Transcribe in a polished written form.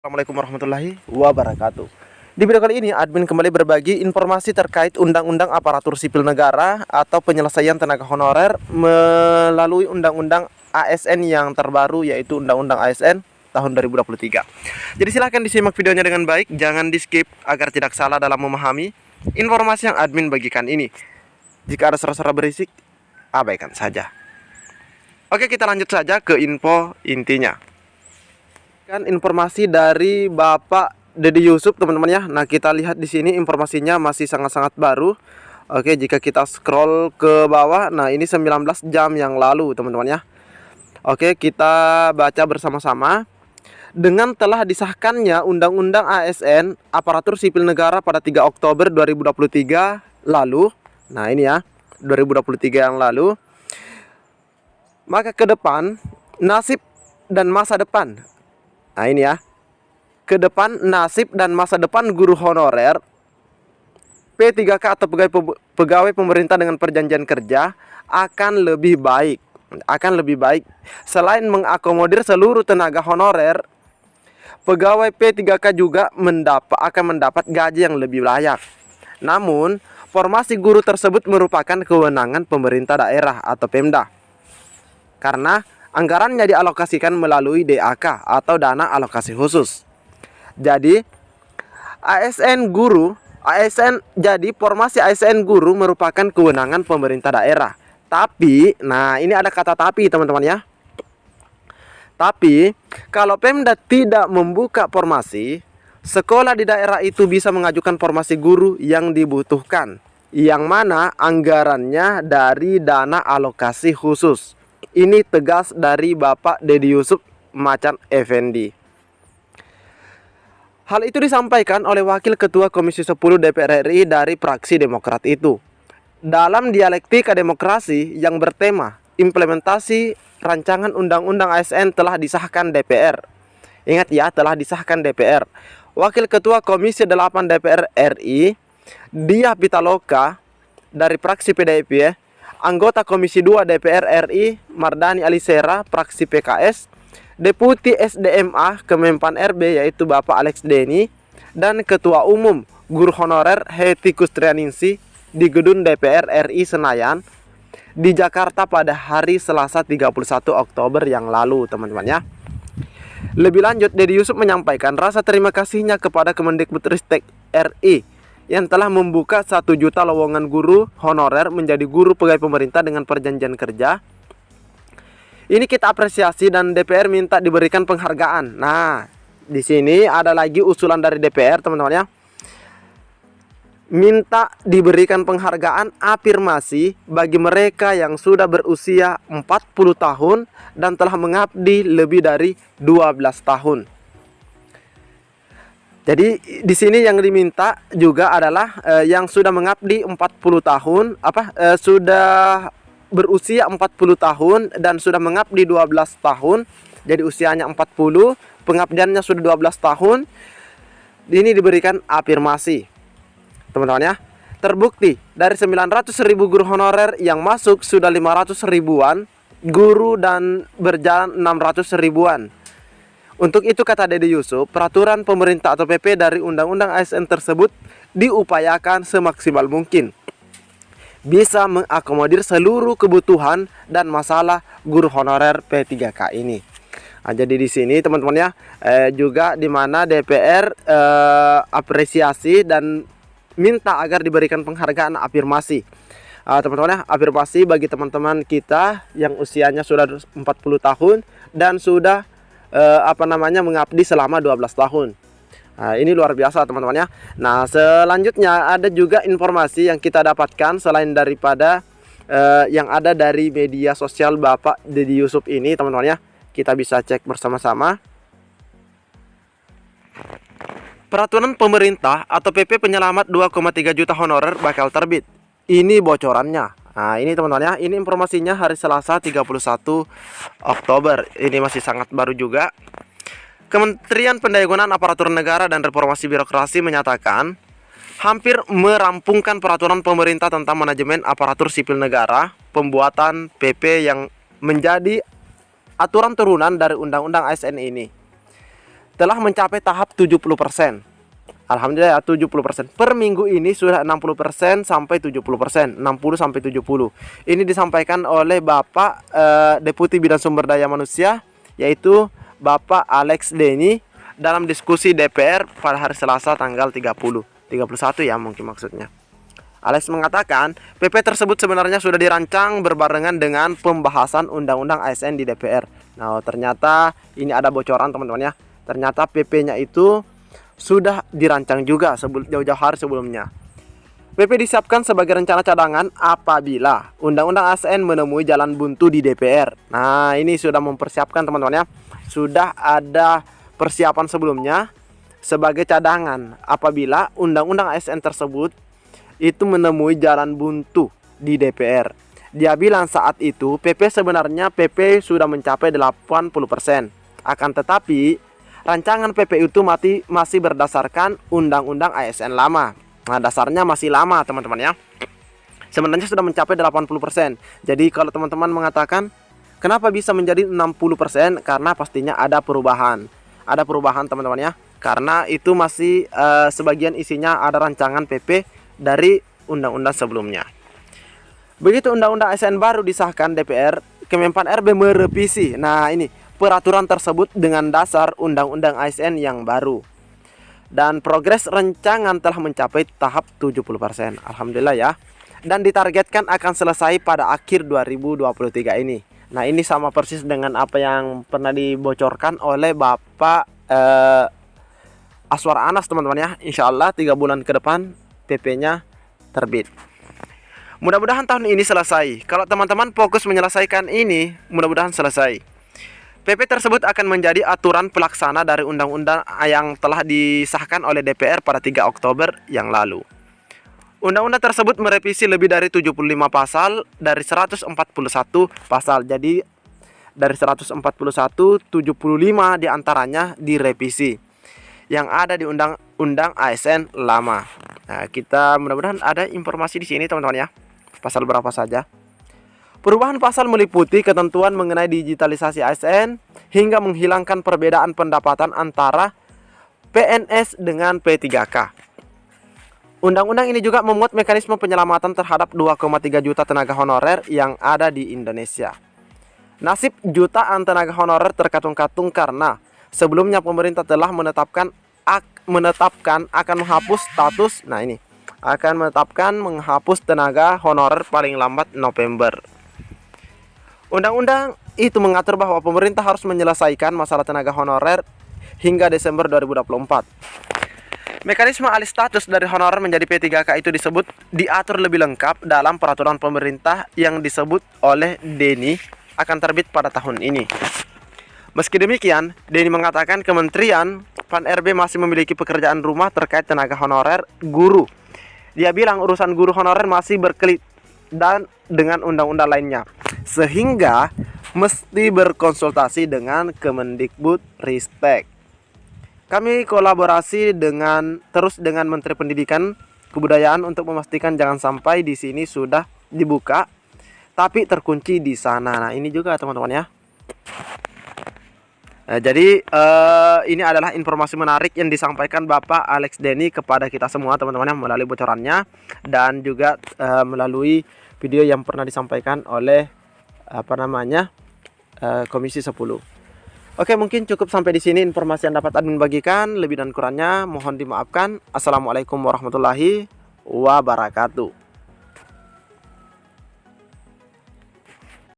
Assalamualaikum warahmatullahi wabarakatuh. Di video kali ini, admin kembali berbagi informasi terkait Undang-Undang Aparatur Sipil Negara atau penyelesaian tenaga honorer melalui Undang-Undang ASN yang terbaru, yaitu Undang-Undang ASN tahun 2023. Jadi silahkan disimak videonya dengan baik, jangan di skip agar tidak salah dalam memahami informasi yang admin bagikan ini. Jika ada suara-suara berisik, abaikan saja. Oke, kita lanjut saja ke info intinya. Informasi dari Bapak Dedi Yusuf, teman-teman ya. Nah, kita lihat di sini informasinya masih sangat-sangat baru. Oke, jika kita scroll ke bawah, nah ini 19 jam yang lalu, teman-teman ya. Oke, kita baca bersama-sama. Dengan telah disahkannya Undang-Undang ASN Aparatur Sipil Negara pada 3 Oktober 2023 lalu. Nah, ini ya, 2023 yang lalu. Maka ke depan nasib dan masa depan. Nah, ini ya. Ke depan nasib dan masa depan guru honorer P3K atau pegawai pemerintah dengan perjanjian kerja akan lebih baik. Selain mengakomodir seluruh tenaga honorer, pegawai P3K juga akan mendapat gaji yang lebih layak. Namun, formasi guru tersebut merupakan kewenangan pemerintah daerah atau Pemda. Karena anggarannya dialokasikan melalui DAK atau dana alokasi khusus. Jadi formasi ASN guru merupakan kewenangan pemerintah daerah. Tapi, nah ini ada kata tapi, teman-teman ya. Tapi, kalau Pemda tidak membuka formasi, sekolah di daerah itu bisa mengajukan formasi guru yang dibutuhkan, yang mana anggarannya dari dana alokasi khusus. Ini tegas dari Bapak Dedi Yusuf Macan Effendi. Hal itu disampaikan oleh Wakil Ketua Komisi 10 DPR RI dari fraksi Demokrat itu. Dalam dialektika demokrasi yang bertema implementasi rancangan Undang-Undang ASN telah disahkan DPR. Ingat ya, telah disahkan DPR. Wakil Ketua Komisi 8 DPR RI, Diah Pitaloka dari fraksi PDIP ya. Anggota Komisi 2 DPR RI Mardani Alisera fraksi PKS, Deputi SDMA Kemenpan RB yaitu Bapak Alex Deni, dan Ketua Umum Guru Honorer Heti Kustrianingsih di Gedung DPR RI Senayan di Jakarta pada hari Selasa 31 Oktober yang lalu, teman-teman ya. Lebih lanjut, Dedi Yusuf menyampaikan rasa terima kasihnya kepada Kemendikbudristek RI yang telah membuka 1 juta lowongan guru honorer menjadi guru pegawai pemerintah dengan perjanjian kerja. Ini kita apresiasi dan DPR minta diberikan penghargaan. Nah, di sini ada lagi usulan dari DPR, teman-teman ya. Minta diberikan penghargaan afirmasi bagi mereka yang sudah berusia 40 tahun dan telah mengabdi lebih dari 12 tahun. Jadi di sini yang diminta juga adalah yang sudah mengabdi 40 tahun, sudah berusia 40 tahun dan sudah mengabdi 12 tahun. Jadi usianya 40, pengabdiannya sudah 12 tahun. Ini diberikan afirmasi. Teman-teman ya. Terbukti dari 900.000 guru honorer yang masuk sudah 500 ribuan guru dan berjalan 600 ribuan. Untuk itu, kata Dedi Yusuf, peraturan pemerintah atau PP dari Undang-Undang ASN tersebut diupayakan semaksimal mungkin bisa mengakomodir seluruh kebutuhan dan masalah guru honorer P3K ini. Nah, jadi di sini teman-teman ya, juga di mana DPR apresiasi dan minta agar diberikan penghargaan afirmasi. Teman-teman ya, afirmasi bagi teman-teman kita yang usianya sudah 40 tahun dan sudah mengabdi selama 12 tahun. Nah, ini luar biasa, teman-teman ya. Nah, selanjutnya ada juga informasi yang kita dapatkan selain daripada yang ada dari media sosial Bapak Dedi Yusuf ini, teman-teman ya. Kita bisa cek bersama-sama. Peraturan pemerintah atau PP penyelamat 2,3 juta honorer bakal terbit. Ini bocorannya. Nah, ini teman-teman ya, ini informasinya hari Selasa 31 Oktober. Ini masih sangat baru juga. Kementerian Pendayagunaan Aparatur Negara dan Reformasi Birokrasi menyatakan hampir merampungkan peraturan pemerintah tentang manajemen aparatur sipil negara, pembuatan PP yang menjadi aturan turunan dari Undang-Undang ASN ini. telah mencapai tahap 70%. Alhamdulillah ya, 70%. Per minggu ini sudah 60% sampai 70%, 60 sampai 70. Ini disampaikan oleh Bapak Deputi Bidang Sumber Daya Manusia, yaitu Bapak Alex Denny dalam diskusi DPR pada hari Selasa tanggal 31 ya mungkin maksudnya. Alex mengatakan PP tersebut sebenarnya sudah dirancang berbarengan dengan pembahasan Undang-Undang ASN di DPR. Nah, ternyata ini ada bocoran teman-teman ya. Ternyata PP-nya itu sudah dirancang juga jauh-jauh hari sebelumnya. PP disiapkan sebagai rencana cadangan apabila Undang-Undang ASN menemui jalan buntu di DPR. Nah, ini sudah mempersiapkan teman-teman ya. Sudah ada persiapan sebelumnya sebagai cadangan apabila Undang-Undang ASN tersebut itu menemui jalan buntu di DPR. Dia bilang saat itu PP sebenarnya PP sudah mencapai 80%. Akan tetapi rancangan PP itu masih berdasarkan Undang-Undang ASN lama. Nah, dasarnya masih lama teman-teman ya. Sebenarnya sudah mencapai 80%. Jadi kalau teman-teman mengatakan kenapa bisa menjadi 60%, karena pastinya ada perubahan. Ada perubahan teman-teman ya. Karena itu masih sebagian isinya ada rancangan PP dari undang-undang sebelumnya. Begitu Undang-Undang ASN baru disahkan DPR, Kemenpan RB merevisi. Nah, ini peraturan tersebut dengan dasar Undang-Undang ASN yang baru. Dan progres rancangan telah mencapai tahap 70%. Alhamdulillah ya. Dan ditargetkan akan selesai pada akhir 2023 ini. Nah, ini sama persis dengan apa yang pernah dibocorkan oleh Bapak Aswar Anas teman-teman ya. Insya Allah 3 bulan ke depan PP-nya terbit. Mudah-mudahan tahun ini selesai. Kalau teman-teman fokus menyelesaikan ini, mudah-mudahan selesai. PP tersebut akan menjadi aturan pelaksana dari undang-undang yang telah disahkan oleh DPR pada 3 Oktober yang lalu. Undang-undang tersebut merevisi lebih dari 75 pasal dari 141 pasal. Jadi dari 141, 75 diantaranya direvisi yang ada di Undang-Undang ASN lama. Nah, kita mudah-mudahan ada informasi di sini teman-teman ya. Pasal berapa saja? Perubahan pasal meliputi ketentuan mengenai digitalisasi ASN hingga menghilangkan perbedaan pendapatan antara PNS dengan P3K. Undang-undang ini juga memuat mekanisme penyelamatan terhadap 2,3 juta tenaga honorer yang ada di Indonesia. Nasib jutaan tenaga honorer terkatung-katung karena sebelumnya pemerintah telah menetapkan akan menghapus status. Nah, ini akan menghapus tenaga honorer paling lambat November. Undang-undang itu mengatur bahwa pemerintah harus menyelesaikan masalah tenaga honorer hingga Desember 2024. Mekanisme alih status dari honorer menjadi P3K itu diatur lebih lengkap dalam peraturan pemerintah yang disebut oleh Denny akan terbit pada tahun ini. Meski demikian, Denny mengatakan Kementerian Pan RB masih memiliki pekerjaan rumah terkait tenaga honorer guru. Dia bilang urusan guru honorer masih berkelit dan dengan undang-undang lainnya, sehingga mesti berkonsultasi dengan Kemendikbud Ristek. Kami kolaborasi terus dengan Menteri Pendidikan Kebudayaan untuk memastikan jangan sampai di sini sudah dibuka tapi terkunci di sana. Nah, ini juga teman-teman ya. Jadi ini adalah informasi menarik yang disampaikan Bapak Alex Denny kepada kita semua teman-teman yang melalui bocorannya dan juga melalui video yang pernah disampaikan oleh Komisi 10. Oke, mungkin cukup sampai di sini informasi yang dapat admin bagikan. Lebih dan kurangnya mohon dimaafkan. Assalamualaikum warahmatullahi wabarakatuh.